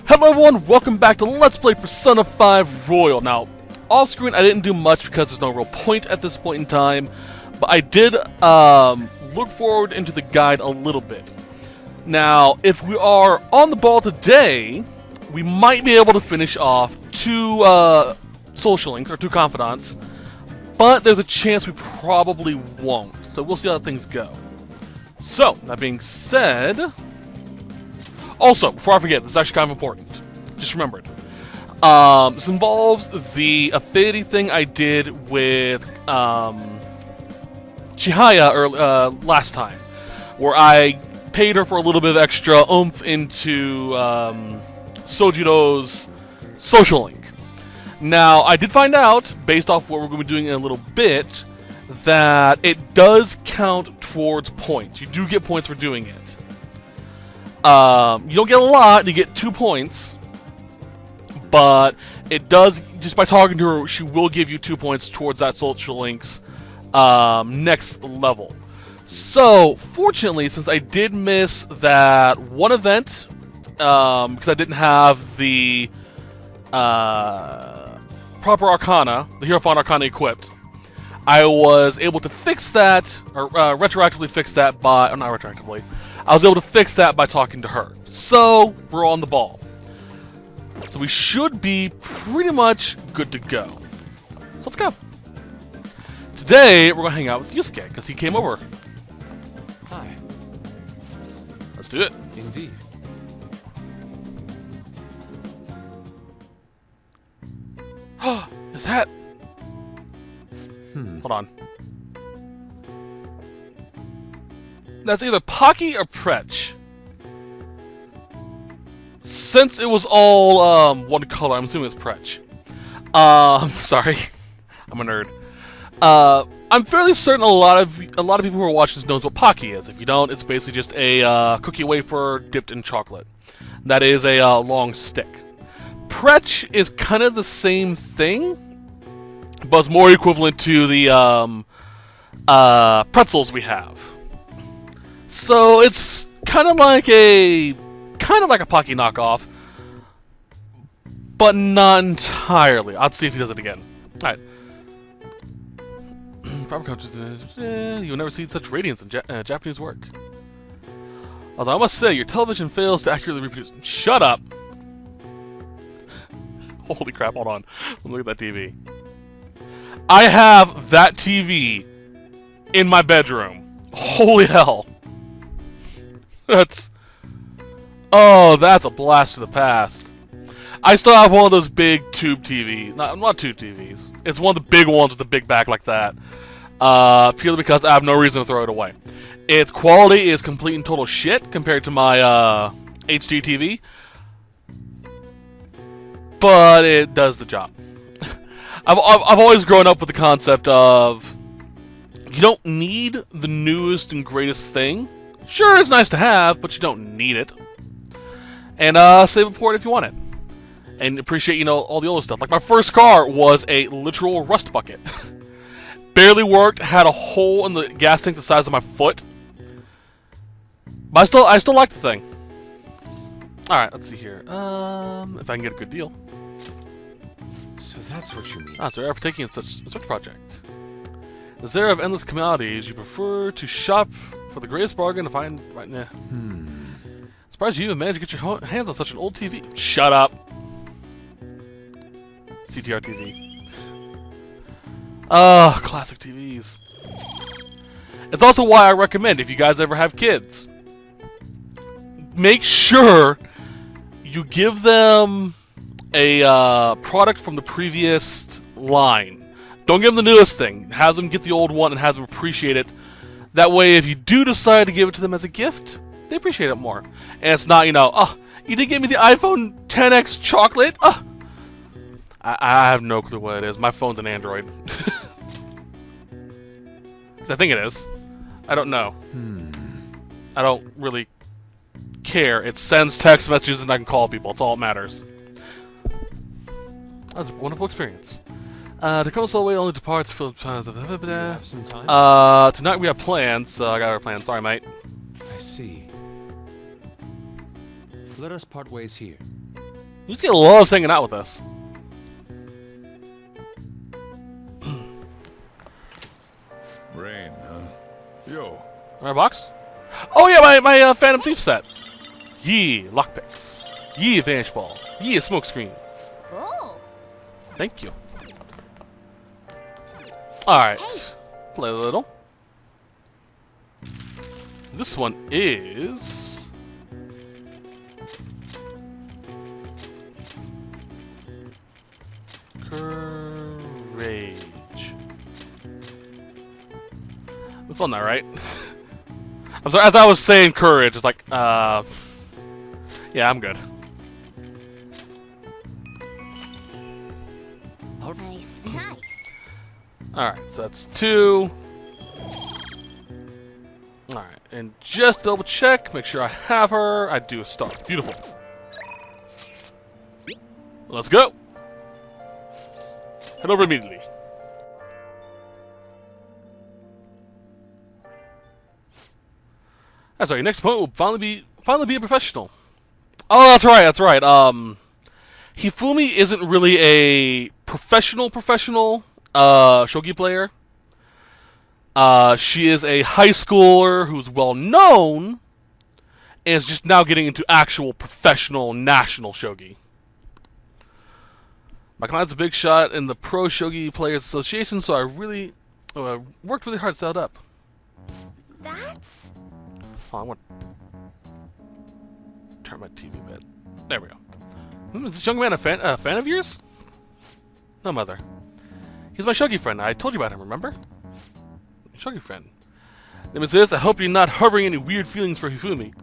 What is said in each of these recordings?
Hello everyone, welcome back to Let's Play Persona 5 Royal. Now, off screen I didn't do much because there's no real point at this point in time, but I did look forward into the guide a little bit. Now, if we are on the ball today, we might be able to finish off two social links, or two confidants, but there's a chance we probably won't, so we'll see how things go. So, that being said... Also, before I forget, this is actually kind of important. Just remember it. This involves the affinity thing I did with Chihaya last time, where I paid her for a little bit of extra oomph into Sojiro's social link. Now, I did find out, based off what we're going to be doing in a little bit, that it does count towards points. You do get points for doing it. You don't get a lot, you get 2 points, but it does, just by talking to her, she will give you 2 points towards that social link's next level. So, fortunately, since I did miss that one event, because I didn't have the proper Arcana, the Hierophant Arcana equipped, I was able to fix that, or retroactively fix that by, or not retroactively, I was able to fix that by talking to her. So, we're on the ball. So we should be pretty much good to go. So let's go. Today, we're going to hang out with Yusuke, because he came over. Hi. Let's do it. Indeed. Is that... Hold on. That's either Pocky or Pretch. Since it was all one color, I'm assuming it's Pretch. Sorry, I'm a nerd. I'm fairly certain a lot of people who are watching this knows what Pocky is. If you don't, it's basically just a cookie wafer dipped in chocolate. That is a long stick. Pretch is kind of the same thing, but it's more equivalent to the pretzels we have. So it's kind of like a Pocky knockoff, but not entirely. I'll see if he does it again. All right. You'll never see such radiance in Japanese work. Although I must say, your television fails to accurately reproduce. Shut up. Holy crap! Hold on. Let me look at that TV. I have that TV in my bedroom. Holy hell. That's a blast to the past. I still have one of those big tube TVs. Not tube TVs. It's one of the big ones with the big back like that. Purely because I have no reason to throw it away. Its quality is complete and total shit compared to my HD TV. But it does the job. I've always grown up with the concept of you don't need the newest and greatest thing. Sure, it's nice to have, but you don't need it. And save it for it if you want it. And appreciate, all the older stuff. Like my first car was a literal rust bucket. Barely worked, had a hole in the gas tank the size of my foot. But I still like the thing. Alright, let's see here. If I can get a good deal. So that's what you mean. Ah, sorry for taking such a project. The Zera of endless commodities, you prefer to shop for the greatest bargain to find right now. Surprised you even managed to get your hands on such an old TV. Shut up. CTR TV. Classic TVs. It's also why I recommend, if you guys ever have kids, make sure you give them a product from the previous line. Don't give them the newest thing. Have them get the old one and have them appreciate it. That way, if you do decide to give it to them as a gift, they appreciate it more. And it's not, oh, you didn't get me the iPhone XS chocolate? Oh. I have no clue what it is. My phone's an Android. I think it is. I don't know. I don't really care. It sends text messages and I can call people. It's all that matters. That was a wonderful experience. To come so away only departs for some time. Tonight we have plans. I got our plans. Sorry, mate. I see. Let us part ways here. You just get loves hanging out with us. Rain, huh? Yo. My box? Oh yeah, my Phantom Thief set. Yee, lockpicks. Yee, Vanish Ball. Yee, a smokescreen. Oh. Thank you. Alright. Play a little. This one is... Courage. It's on that, right? I'm sorry, as I was saying courage, it's like, yeah, I'm good. Nice, nice. Alright, so that's 2. Alright, and just double check, make sure I have her. I do a star. Beautiful. Let's go. Head over immediately. That's right, your next opponent will finally be a professional. Oh, that's right, that's right. Hifumi isn't really a professional shogi player. She is a high schooler who's well known and is just now getting into actual professional national shogi. My client's a big shot in the Pro Shogi Players Association, so I really worked really hard to set it up. That's... Oh, I want to turn my TV a bit. There we go. Is this young man a fan of yours? No, mother. He's my shogi friend. I told you about him, remember? Shogi friend. Name is this. I hope you're not harboring any weird feelings for Hifumi.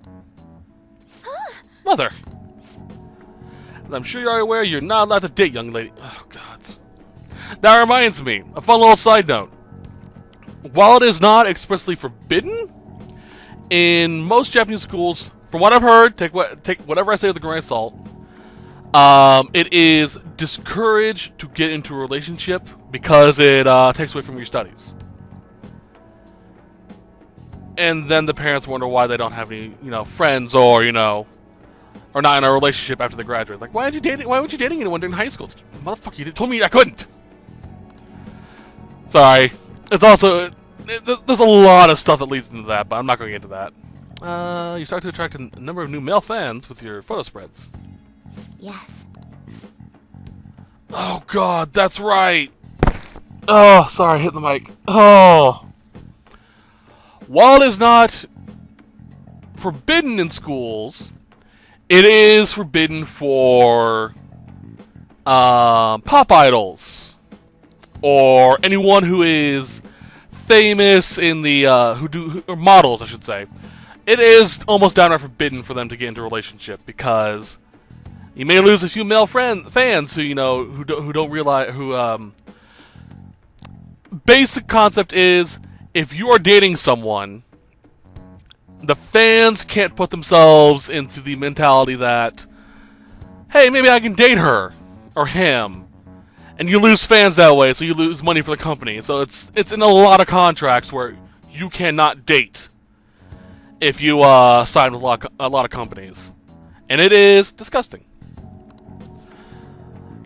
Mother. And I'm sure you're aware you're not allowed to date, young lady. Oh, God. That reminds me. A fun little side note. While it is not expressly forbidden, in most Japanese schools, from what I've heard, take whatever I say with a grain of salt, it is discouraged to get into a relationship because it takes away from your studies. And then the parents wonder why they don't have any, friends or, or not in a relationship after they graduate. Like, why weren't you dating anyone during high school? Motherfucker, you told me I couldn't. Sorry. It's also... There's a lot of stuff that leads into that, but I'm not going to get into that. You start to attract a number of new male fans with your photo spreads. Yes. Oh, God, that's right. Oh, sorry, hit the mic. Oh. While it is not forbidden in schools, it is forbidden for pop idols or anyone who is famous in the or models, I should say. It is almost downright forbidden for them to get into a relationship because you may lose a few male fans who who don't realize basic concept is if you are dating someone, the fans can't put themselves into the mentality that, hey, maybe I can date her or him. And you lose fans that way, so you lose money for the company. So it's in a lot of contracts where you cannot date if you sign with a lot of companies. And it is disgusting.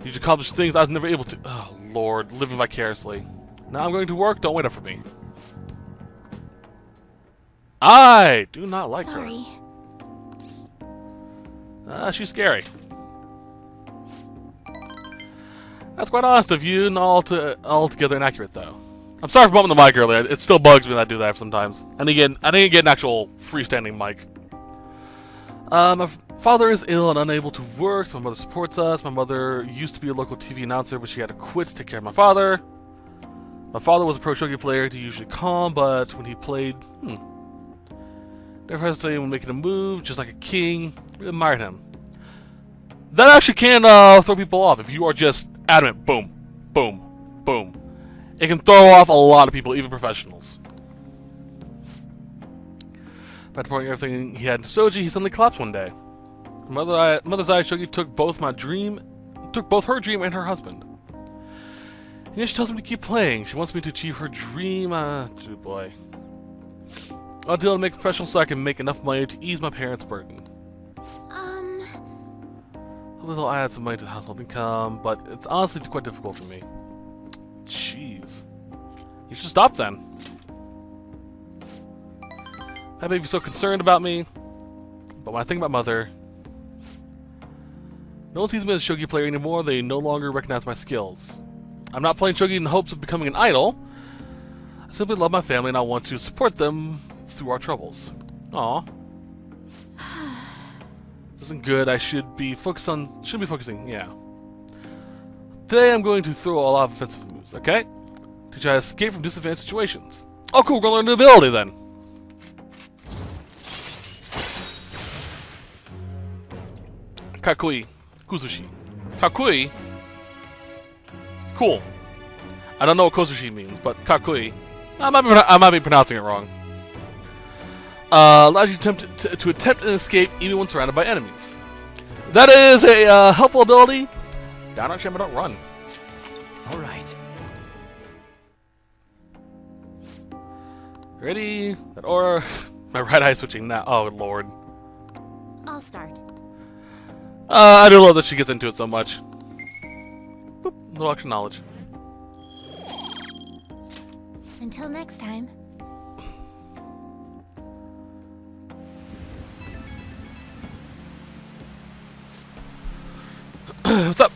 You should accomplish things I was never able to. Oh, Lord, living vicariously. Now I'm going to work, don't wait up for me. I do not like her. She's scary. That's quite honest of you, and altogether inaccurate, though. I'm sorry for bumping the mic earlier. It still bugs me that I do that sometimes. And again, I didn't get an actual freestanding mic. My father is ill and unable to work, so my mother supports us. My mother used to be a local TV announcer, but she had to quit to take care of my father. My father was a pro shogi player, he usually calm, but when he played, never hesitated when making a move, just like a king. Really admired him. That actually can throw people off if you are just adamant. Boom, boom, boom. It can throw off a lot of people, even professionals. After pouring everything he had into soji, he suddenly collapsed one day. Mother's eye shogi took both her dream and her husband. And yet she tells me to keep playing. She wants me to achieve her dream. Oh boy. I'll deal to make professional so I can make enough money to ease my parents' burden. Little add some money to the household income, but it's honestly quite difficult for me. Jeez. You should stop then. I may be so concerned about me, but when I think about Mother, no one sees me as a shogi player anymore. They no longer recognize my skills. I'm not playing shogi in the hopes of becoming an idol. I simply love my family and I want to support them through our troubles. Aw. This isn't good. I should be focusing, yeah. Today I'm going to throw a lot of offensive moves, okay? To try to escape from disadvantaged situations. Oh cool, we're gonna learn the ability then. Kakui. Kuzushi. Kakui? Cool. I don't know what Kozushi means, but Kakui. I might be pronouncing it wrong. Allows you to attempt an escape even when surrounded by enemies. That is a helpful ability. Downright shame I don't run. All right. Ready? That aura. My right eye switching now. Oh lord. I'll start. I do love that she gets into it so much. Boop, little extra knowledge. Until next time. What's up?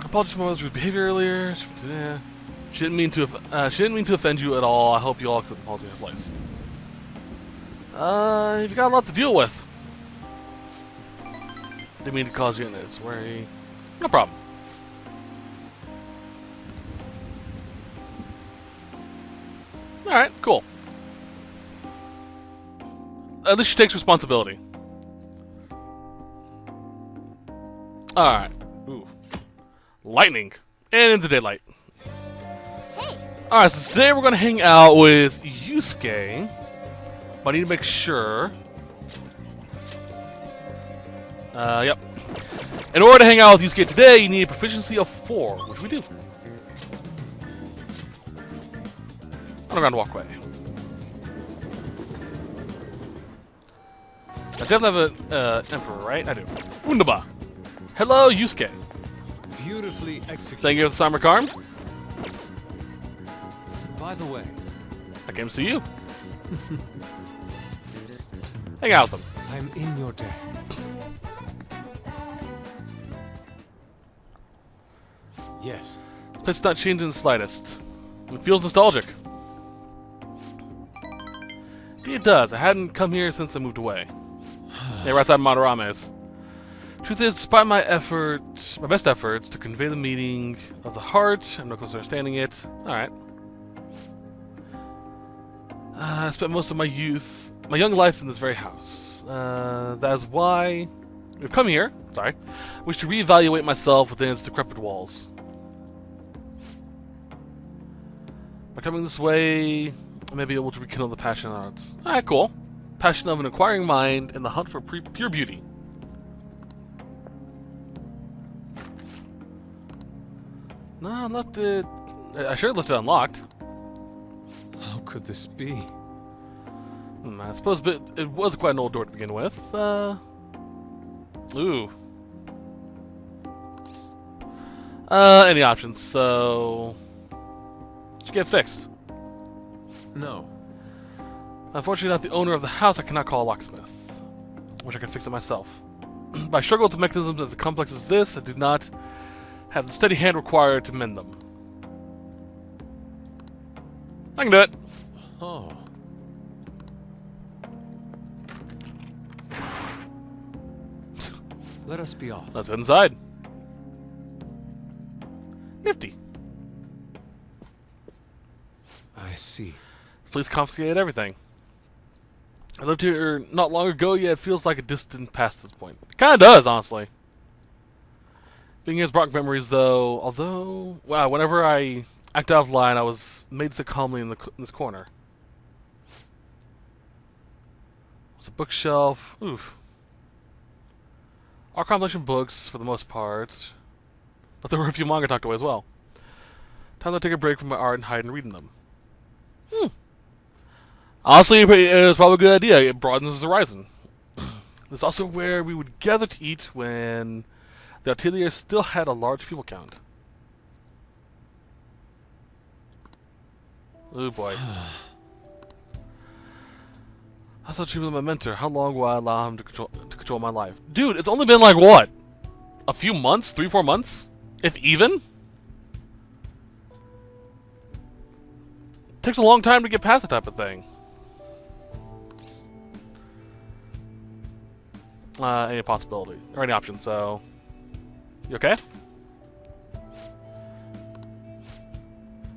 Apologies for my mother's rude behavior earlier. She didn't mean to. She didn't mean to offend you at all. I hope you all accept the apology in place. You've got a lot to deal with. Didn't mean to cause you it's worry. No problem. Alright, cool. At least she takes responsibility. Alright. Ooh. Lightning. And into daylight. Hey! Alright, so today we're gonna hang out with Yusuke. But I need to make sure. Yep. In order to hang out with Yusuke today, you need a proficiency of 4, which we do. Underground walkway. I definitely have an Emperor, right? I do. Wunderbar. Hello, Yusuke. Beautifully executed. Thank you for the summer card. By the way, I came to see you. Hang out with them. I'm in your debt. Yes. This place has not changed in the slightest. It feels nostalgic. It does. I hadn't come here since I moved away. Yeah, right outside Matarame's. Truth is, despite my best efforts to convey the meaning of the heart, I'm not close to understanding it. Alright. I spent most of my young life in this very house. That is why we've come here, I wish to reevaluate myself within its decrepit walls. By coming this way, I may be able to rekindle the passion in the arts. Alright, cool. Passion of an acquiring mind and the hunt for pure beauty. No, I left it... I sure left it unlocked. How could this be? I suppose it was quite an old door to begin with. Ooh. Any options, so... Should get fixed. No. Unfortunately, not the owner of the house, I cannot call a locksmith. I wish I could fix it myself. But I struggle with mechanisms as complex as this. I do not have the steady hand required to mend them. I can do it. Oh. Let us be off. Let's head inside. Nifty. I see. The police confiscated everything. I lived here not long ago, yet it feels like a distant past at this point. It kinda does, honestly. Being here has brought memories, though, although... Wow, whenever I act out of line, I was made to sit calmly in this corner. There's a bookshelf. Oof. Our compilation books, for the most part. But there were a few manga tucked away as well. Time to take a break from my art and hide and read in them. Honestly, it's probably a good idea. It broadens his horizon. It's also where we would gather to eat when The atelier still had a large people count. Oh boy. I thought you were my mentor. How long will I allow him to control my life? Dude, it's only been like what? A few months? 3-4 months? If even? Takes a long time to get past that type of thing. Any possibility. Or any option, so... You okay?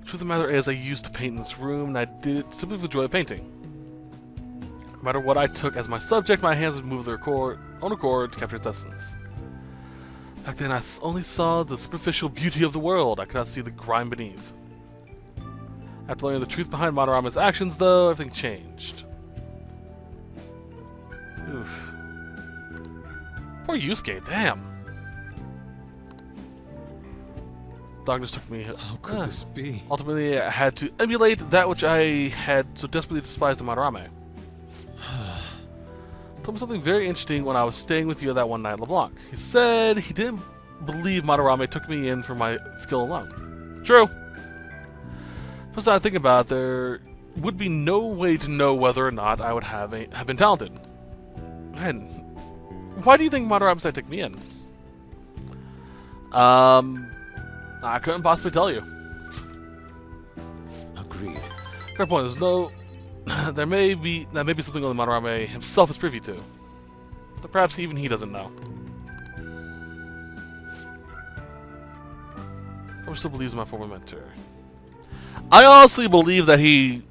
Truth of the matter is, I used to paint in this room, and I did it simply for the joy of painting. No matter what I took as my subject, my hands would move of their own accord to capture its essence. Back then, I only saw the superficial beauty of the world. I could not see the grime beneath. After learning the truth behind Madarama's actions, though, everything changed. Oof. Poor Yusuke, damn. Darkness took me... How could this be? Ultimately, I had to emulate that which I had so desperately despised in Madarame. Told me something very interesting when I was staying with you that one night at LeBlanc. He said he didn't believe Madarame took me in for my skill alone. True. First I think about it, there would be no way to know whether or not I would have been talented. Man, why do you think Madarame said take me in? I couldn't possibly tell you. Agreed. Fair point. There's no... that may be something only Madarame himself is privy to. But perhaps even he doesn't know. I still believes in my former mentor. I honestly believe that he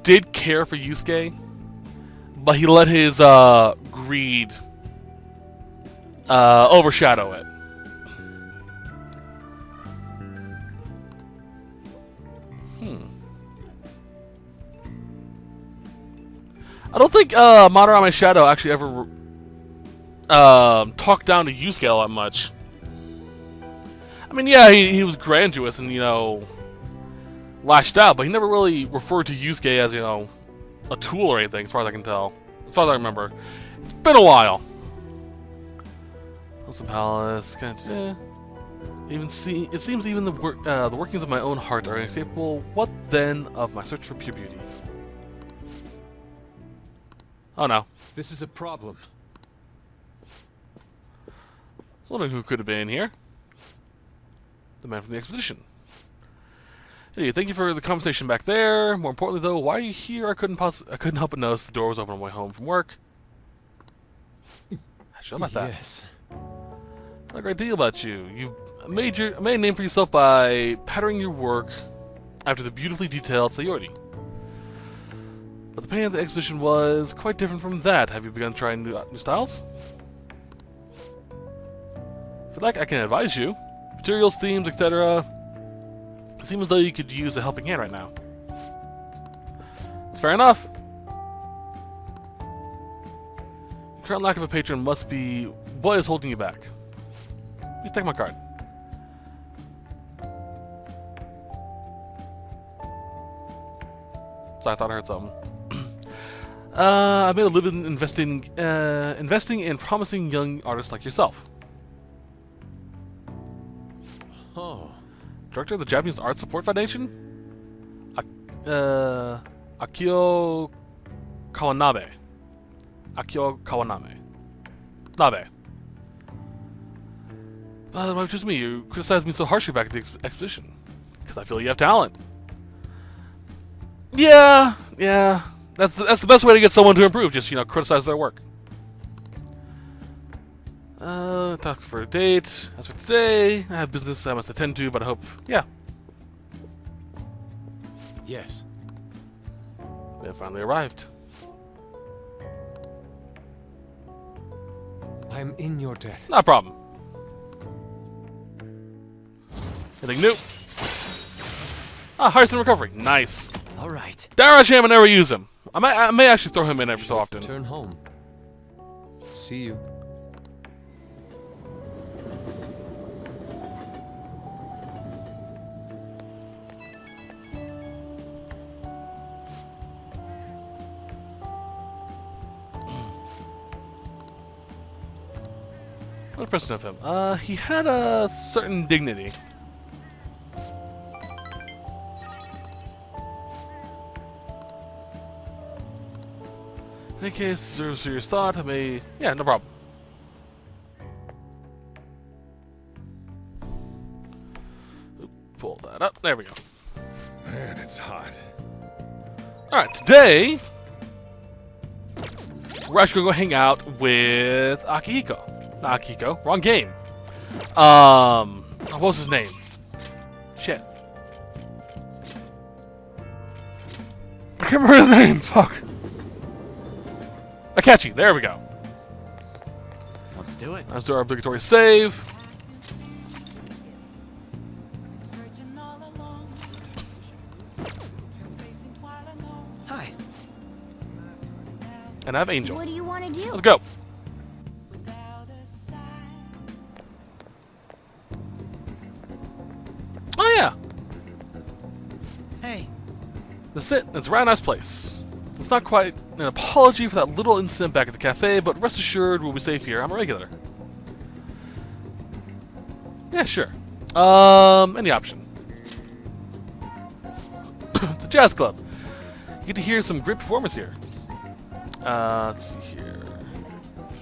did care for Yusuke, but he let his greed overshadow it. I don't think Madarame Shadow actually ever talked down to Yusuke all that much. I mean, yeah, he was grandiose and, you know, lashed out, but he never really referred to Yusuke as, you know, a tool or anything, as far as I can tell. As far as I remember. It's been a while. What's the palace? It seems even the workings of my own heart are inescapable. What then of my search for pure beauty? Oh no. This is a problem. I was wondering who could have been here. The man from the expedition. Hey, thank you for the conversation back there. More importantly, though, why are you here? I couldn't help but notice the door was open on my way home from work. How'd you know about that? Yes. Not a great deal about you. You've made a name for yourself by patterning your work after the beautifully detailed Sayori. But the painting of the exhibition was quite different from that. Have you begun trying new styles? If you'd like, I can advise you. Materials, themes, etc. It seems as though you could use a helping hand right now. It's fair enough. Your current lack of a patron must be what is holding you back. You take my card. So I thought I heard something. I made a living investing in promising young artists like yourself. Oh. Director of the Japanese Art Support Foundation? Akio Kawanabe. Akio Kawanabe. Nabe. Why would you choose me? You criticized me so harshly back at the expedition. Because I feel you have talent. Yeah. That's the best way to get someone to improve. Just, you know, criticize their work. Talk for a date. As for today, I have business I must attend to, but I hope, yeah. Yes. They have finally arrived. I'm in your debt. Not a problem. Anything new? Ah, Harrison recovery. Nice. All right. Darasham, I never use him. I may actually throw him in every so often. Turn home. See you. What impression of him? He had a certain dignity. In any case, deserves serious thought. I may... Yeah, no problem. Oop, pull that up. There we go. Man, it's hot. Alright, today... we're actually going to go hang out with Akihiko. Not Akihiko. Wrong game. What was his name? Shit. I can't remember his name. Fuck. Akechi. There we go. Let's do it. Let's do our obligatory save. Hi. And I have Angel. What do you want to do? Let's go. Oh yeah. Hey. That's it. It's a very nice place. It's not quite an apology for that little incident back at the cafe, but rest assured we'll be safe here. I'm a regular. Yeah, sure. Any option. The Jazz Club. You get to hear some great performers here. Let's see here.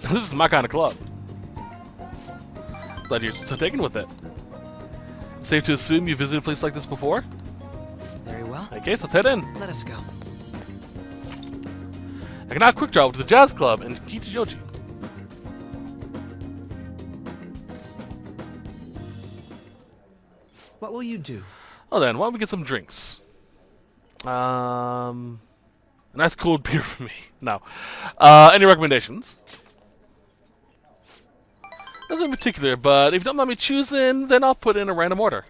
This is my kind of club. Glad you're so taken with it. Safe to assume you visited a place like this before? Very well. In case, let's head in. Let us go. I can now quick travel to the Jazz Club in Kichijoji. What will you do? Oh then, why don't we get some drinks? A nice cold beer for me. No. Any recommendations? Nothing in particular, but if you don't mind me choosing, then I'll put in a random order.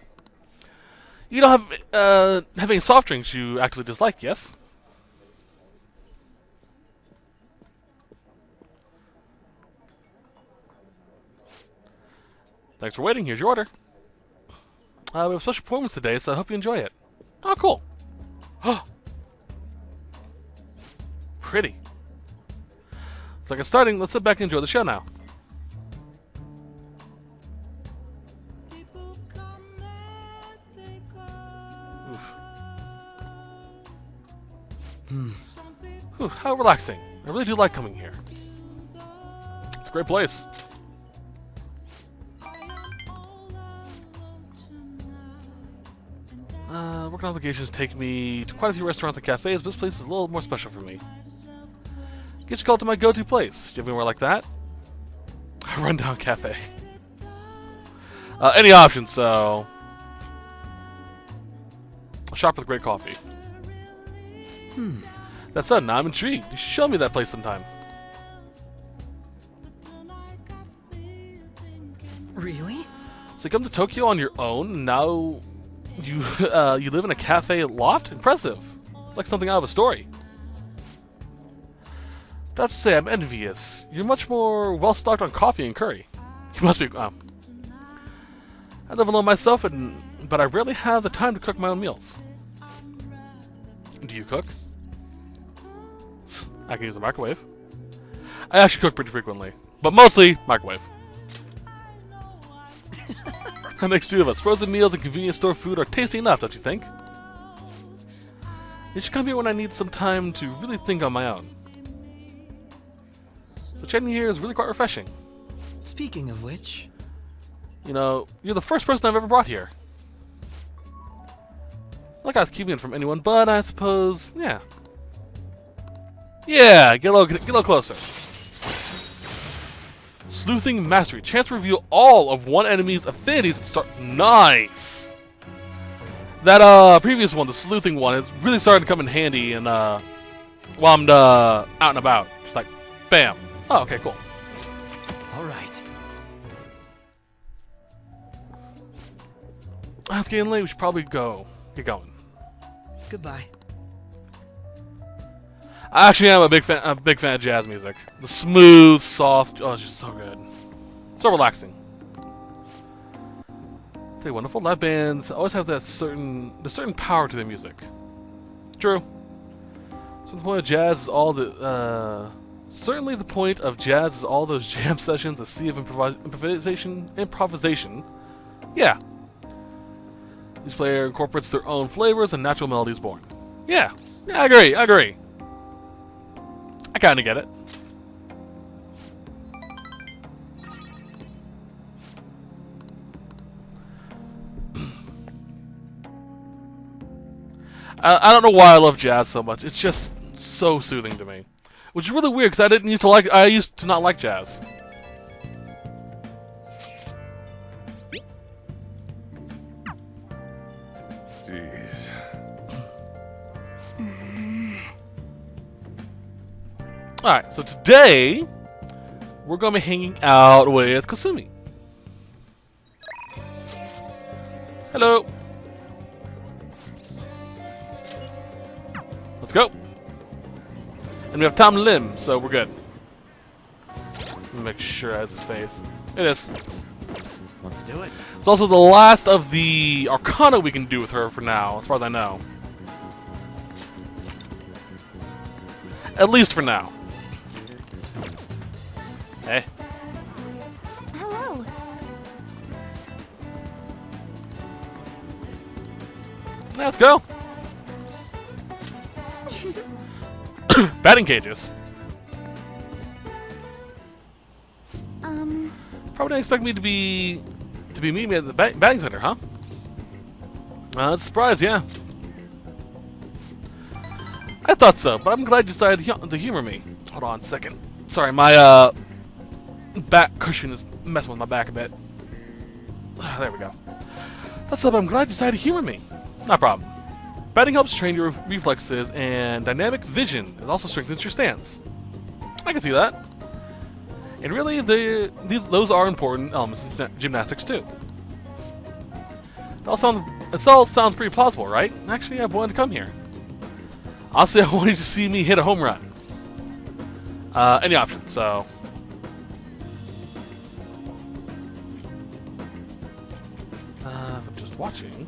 You don't have any soft drinks you actually dislike, yes? Thanks for waiting. Here's your order. We have a special performance today, so I hope you enjoy it. Oh, cool. Pretty. Looks like it's starting. Let's sit back and enjoy the show now. Whew, how relaxing. I really do like coming here. It's a great place. Working obligations take me to quite a few restaurants and cafes, but this place is a little more special for me. Get you called to my go-to place. Do you have anywhere like that? A rundown cafe. Any options, so... a shop with great coffee. That said, now I'm intrigued. You should show me that place sometime. Really? So you come to Tokyo on your own, and now you you live in a cafe loft? Impressive. It's like something out of a story. I have to say, I'm envious. You're much more well-stocked on coffee and curry. You must be... I live alone myself, but I rarely have the time to cook my own meals. Do you cook? I can use a microwave. I actually cook pretty frequently, but mostly microwave. That makes two of us. Frozen meals and convenience store food are tasty enough, don't you think? You should come here when I need some time to really think on my own. So chatting here is really quite refreshing. Speaking of which... You know, you're the first person I've ever brought here. Not like I was keeping it from anyone, but I suppose, yeah. Yeah, get a little closer. Sleuthing Mastery. Chance to reveal all of one enemy's affinities at the start. Nice! That previous one, the sleuthing one, is really starting to come in handy and while I'm out and about. Just like, bam. Oh, okay, cool. Alright. It's getting late. We should probably get going. Goodbye. I actually am a big fan of jazz music. The smooth, soft, oh, it's just so good. So relaxing. Tell you, wonderful live bands always have that certain power to their music. True. So the point of jazz is all the Certainly the point of jazz is all those jam sessions, a sea of improvisation. Yeah. Each player incorporates their own flavors and natural melodies born. Yeah, I agree, I kinda get it. I don't know why I love jazz so much. It's just so soothing to me. Which is really weird because I used to not like jazz. Jeez. Alright, so today we're gonna be hanging out with Kasumi. Hello. Let's go. And we have Tom Lim, so we're good. Let me make sure it has its faith. It is. Let's do it. It's also the last of the Arcana we can do with her for now, as far as I know. At least for now. Hey. Hello. Let's go. Batting cages. Probably didn't expect me to be meeting me at the batting center, huh? That's a surprise, yeah. I thought so, but I'm glad you decided to humor me. Hold on a second. Sorry, my back cushion is messing with my back a bit. There we go. That's up. I'm glad you decided to humor me. No problem. Batting helps train your reflexes, and dynamic vision. It also strengthens your stance. I can see that. And really, those are important elements in gymnastics too. It all sounds pretty plausible, right? Actually, I've wanted to come here. Honestly, I wanted to see me hit a home run. Any option, so. If I'm just watching.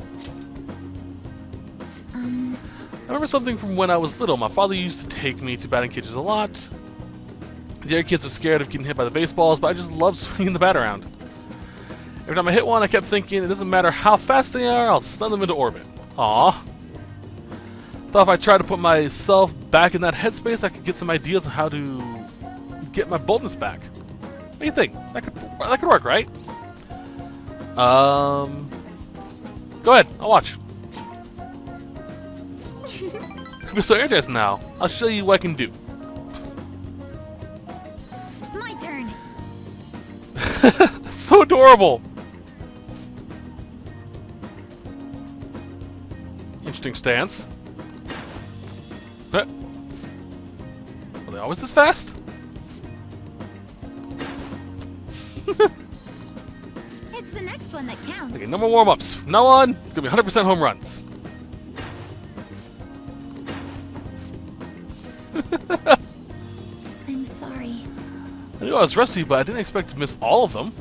I remember something from when I was little. My father used to take me to batting cages a lot. The other kids are scared of getting hit by the baseballs, but I just love swinging the bat around. Every time I hit one, I kept thinking, it doesn't matter how fast they are, I'll send them into orbit. Aww. Thought if I tried to put myself back in that headspace, I could get some ideas on how to get my boldness back. What do you think? That could work, right? Go ahead, I'll watch. I'm so energized now. I'll show you what I can do. My turn. That's so adorable. Interesting stance. Are they always this fast? It's the next one that counts. Okay, no more warm-ups. From now on, it's gonna be 100% home runs. I'm sorry. I knew I was rusty, but I didn't expect to miss all of them.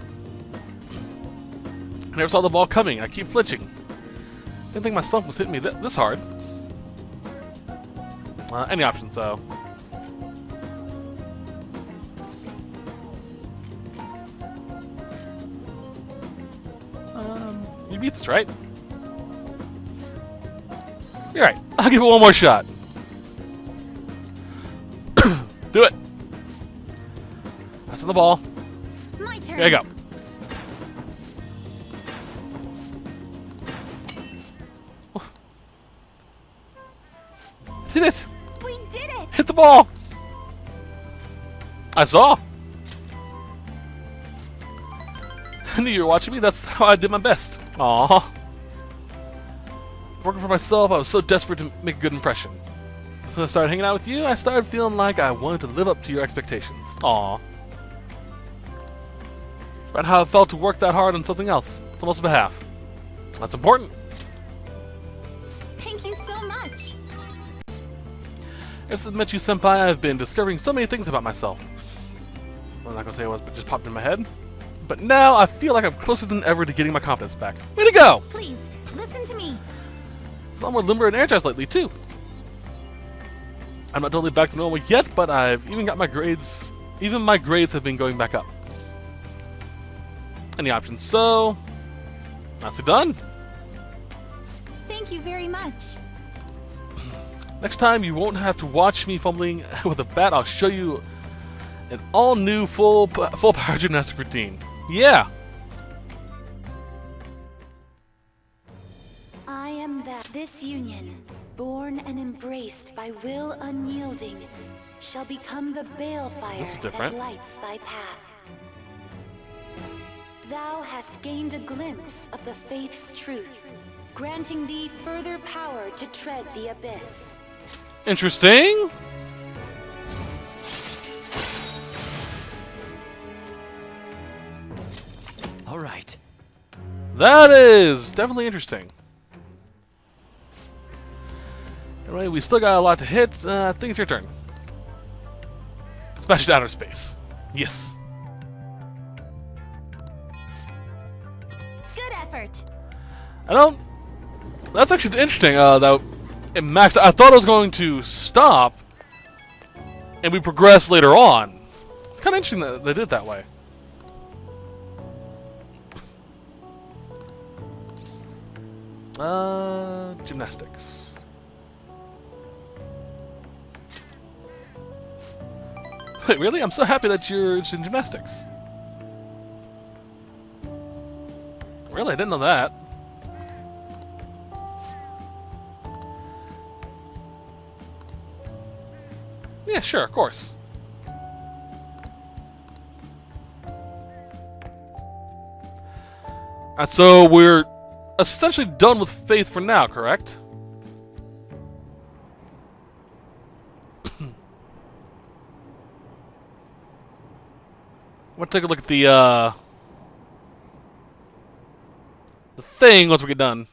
I never saw the ball coming. I keep flinching. Didn't think my stump was hitting me this hard. Any option, so. You beat this, right? You're right. I'll give it one more shot. Do it. That's on the ball. My turn. There you go. Did it! We did it. Hit the ball! I saw! I knew you were watching me, that's how I did my best. Aww. Working for myself, I was so desperate to make a good impression. So I started hanging out with you, I started feeling like I wanted to live up to your expectations. Aww. About how it felt to work that hard on something else, someone else's behalf. That's important. Thank you so much. Ever since I met you, Senpai, I've been discovering so many things about myself. I'm not gonna say it was, but just popped in my head. But now I feel like I'm closer than ever to getting my confidence back. Way to go! Please, listen to me. I'm a lot more limber and energized lately, too. I'm not totally back to normal yet, but I've even got my grades. Even my grades have been going back up. Any options? So, nicely done. Thank you very much. Next time, you won't have to watch me fumbling with a bat. I'll show you an all-new full power gymnastic routine. Yeah. I am that. This union, born and embraced by will unyielding, shall become the balefire This is that different. lights thy path. Thou hast gained a glimpse of the faith's truth, granting thee further power to tread the abyss. Interesting. All right. That is definitely interesting. Anyway, we still got a lot to hit. I think it's your turn. Smash it outer space. Yes. Good effort. I don't. That's actually interesting. That it maxed. I thought it was going to stop, and we progress later on. It's kind of interesting that they did it that way. Gymnastics. Wait, really? I'm so happy that you're in gymnastics. Really? I didn't know that. Yeah, sure, of course. Alright, so we're essentially done with Faith for now, correct? We'll take a look at the thing once we get done.